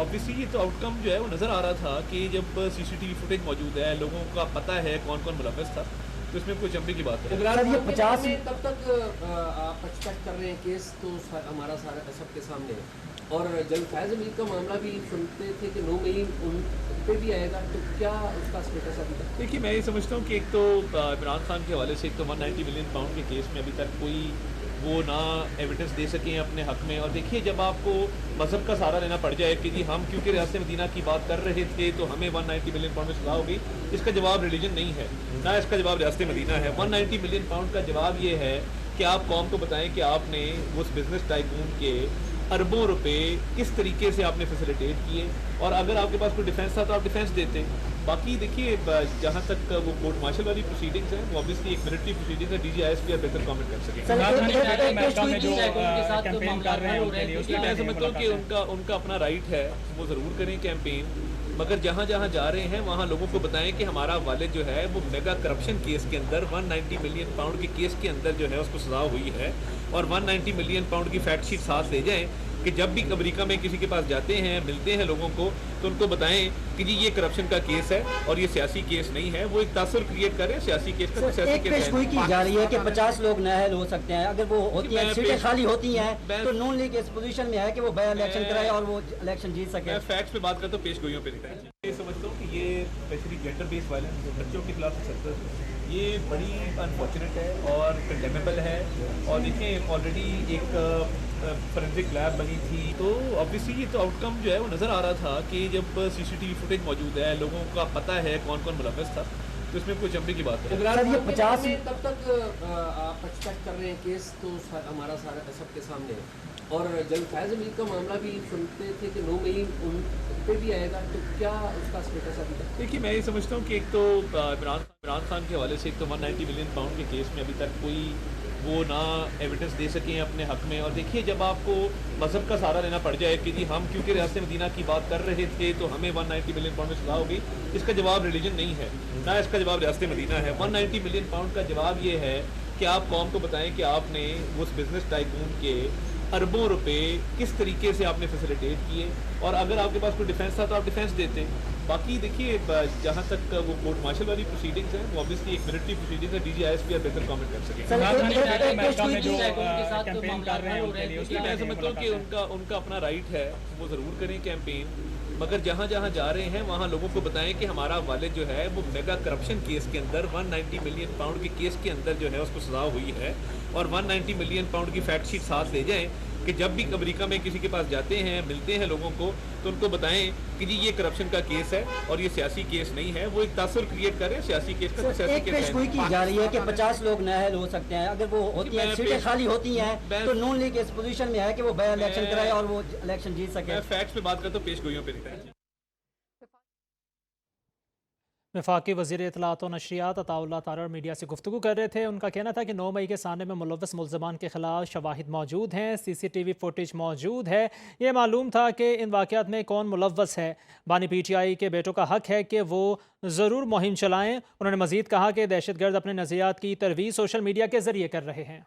Obviously ये तो outcome जो है वो नज़र आ रहा था कि जब सीसीटीवी फुटेज मौजूद है, लोगों का पता है कौन कौन मुलव्वस था, तो इसमें कोई चंबे की बात है। सर ये 50 में कब तक आप एक्सपेक्ट कर रहे हैं केस तो हमारा सारा सबके सामने है, और जब फैज़ अमीर का मामला भी सुनते थे कि 9 मई उन पे भी आएगा, तो क्या उसका स्टेटस अभी तक? देखिए, मैं ये समझता हूँ कि एक तो इमरान खान के हवाले से एक तो 190 मिलियन पाउंड के केस में अभी तक कोई वो ना एविडेंस दे सके हैं अपने हक में। और देखिए, जब आपको मज़हब का सहारा लेना पड़ जाए कि जी हम क्योंकि रियासत मदीना की बात कर रहे थे तो हमें 190 मिलियन पाउंड में सजा होगी, इसका जवाब रिलीजन नहीं है, ना इसका जवाब रियासत मदीना है। 190 मिलियन पाउंड का जवाब ये है कि आप कौम को बताएं कि आपने उस बिज़नेस टाइकून के अरबों रुपए किस तरीके से आपने फैसिलिटेट किए, और अगर आपके पास कोई डिफेंस था तो आप डिफेंस देते। बाकी देखिए, जहाँ तक वो कोर्ट मार्शल वाली प्रोसीडिंग्स हैं, वो ऑब्वियसली एक मिलिट्री प्रोसीडिंग है, DGIS भी आप बेहतर कमेंट कर सकेंगे। मैं समझता हूँ कि उनका अपना राइट है, वो ज़रूर करें कैंपेन, मगर जहाँ जहाँ जा रहे हैं वहाँ लोगों को बताएं कि हमारा वालिद जो है वो मेगा करप्शन केस के अंदर 190 मिलियन पाउंड के केस के अंदर जो है उसको सजा हुई है, और 190 मिलियन पाउंड की फैक्ट शीट साथ ले जाएं कि जब भी अमेरिका में किसी के पास जाते हैं, मिलते हैं लोगों को, तो उनको बताएं कि जी ये करप्शन का केस है और ये सियासी केस नहीं है। वो एक तासुर क्रिएट करें सियासी केस का, सियासी एक पेशगोई की जा रही है कि 50 लोग नाअहल हो सकते हैं, अगर वो होती हैं, सीटें खाली होती हैं, तो नून लीग इस पोजीशन में है कि वो बाय इलेक्शन कराए और वो इलेक्शन जीत सके। मैं फैक्ट्स पे बात करता हूँ, पेशगोइयों पे नहीं। मैं समझता हूँ कि ये स्पेशली जेंडर बेस्ड वायलेंस बच्चों के खिलाफ सख्त, ये बड़ी अनफॉर्चुनेट है और कंडेमेबल है। और देखिए, ऑलरेडी एक फॉरेंसिक लैब बनी थी, तो ऑब्वियसली ये तो आउटकम जो है वो नज़र आ रहा था कि जब सीसीटीवी फुटेज मौजूद है, लोगों का पता है कौन कौन मुलव्वस था, तो इसमें कोई चंबे की बात है। सर ये 50 में कब तक आप एक्सपेक्ट कर रहे हैं केस तो हमारा सारा सबके सामने है, और जब फैज़ अमीर का मामला भी सुनते थे कि 9 मई उन पे भी आएगा, तो क्या उसका स्टेटस अभी तक? देखिए, मैं ये समझता हूँ कि एक तो इमरान खान के हवाले से एक तो 190 मिलियन पाउंड के केस में अभी तक कोई वो ना एविडेंस दे सके हैं अपने हक में। और देखिए, जब आपको मज़हब का सहारा लेना पड़ जाए कि जी हम क्योंकि रियासत मदीना की बात कर रहे थे तो हमें 190 मिलियन पाउंड में सजा होगी, इसका जवाब रिलीजन नहीं है, ना इसका जवाब रियासत मदीना है। 190 मिलियन पाउंड का जवाब ये है कि आप कौम को बताएं कि आपने उस बिज़नेस टाइकून के अरबों रुपए किस तरीके से आपने फैसिलिटेट किए, और अगर आपके पास कोई डिफेंस था तो आप डिफेंस देते। बाकी देखिए, जहाँ तक वो कोर्ट मार्शल वाली प्रोसीडिंग्स हैं, वो ऑब्वियसली एक मिलिट्री प्रोसीडिंग है, DGIS भी आप बेहतर कमेंट कर सकेंगे। मैं समझता हूँ कि उनका अपना राइट है, वो ज़रूर करें कैंपेन, मगर जहाँ जहाँ जा रहे हैं वहाँ लोगों को बताएं कि हमारा वालिद जो है वो मेगा करप्शन केस के अंदर 190 मिलियन पाउंड के केस के अंदर जो है उसको सजा हुई है, और 190 मिलियन पाउंड की फैक्ट शीट साथ ले जाएं कि जब भी अमेरिका में किसी के पास जाते हैं, मिलते हैं लोगों को, तो उनको बताएं कि जी ये करप्शन का केस है और ये सियासी केस नहीं है। वो एक तासुर क्रिएट करें सियासी केस का, सियासी एक पेशगोई की जा रही है कि 50 लोग नाअहल हो सकते हैं, अगर वो होती हैं, सीटें खाली होती हैं, तो नून लीग इस पोजीशन में है कि वो बाय इलेक्शन कराए और वो इलेक्शन जीत सके। मैं फैक्ट्स पे बात करता हूँ, पेशगोइयों पे नहीं। वफाकी वज़ीर इत्तलाआत व नशरियात अताउल्लाह तारड़ मीडिया से गुफ्तगू कर रहे थे। उनका कहना था कि 9 मई के साने में मुलव्वस मुल्ज़मान के खिलाफ शवाहिद मौजूद हैं, CCTV फुटेज मौजूद है, ये मालूम था कि इन वाक़यात में कौन मुलव्वस है। बानी PTI के बेटों का हक है कि वो ज़रूर मुहिम चलाएँ। उन्होंने मज़ीद कहा कि दहशत गर्द अपने नज़रियात की तरवीज सोशल मीडिया के ज़रिए कर रहे हैं।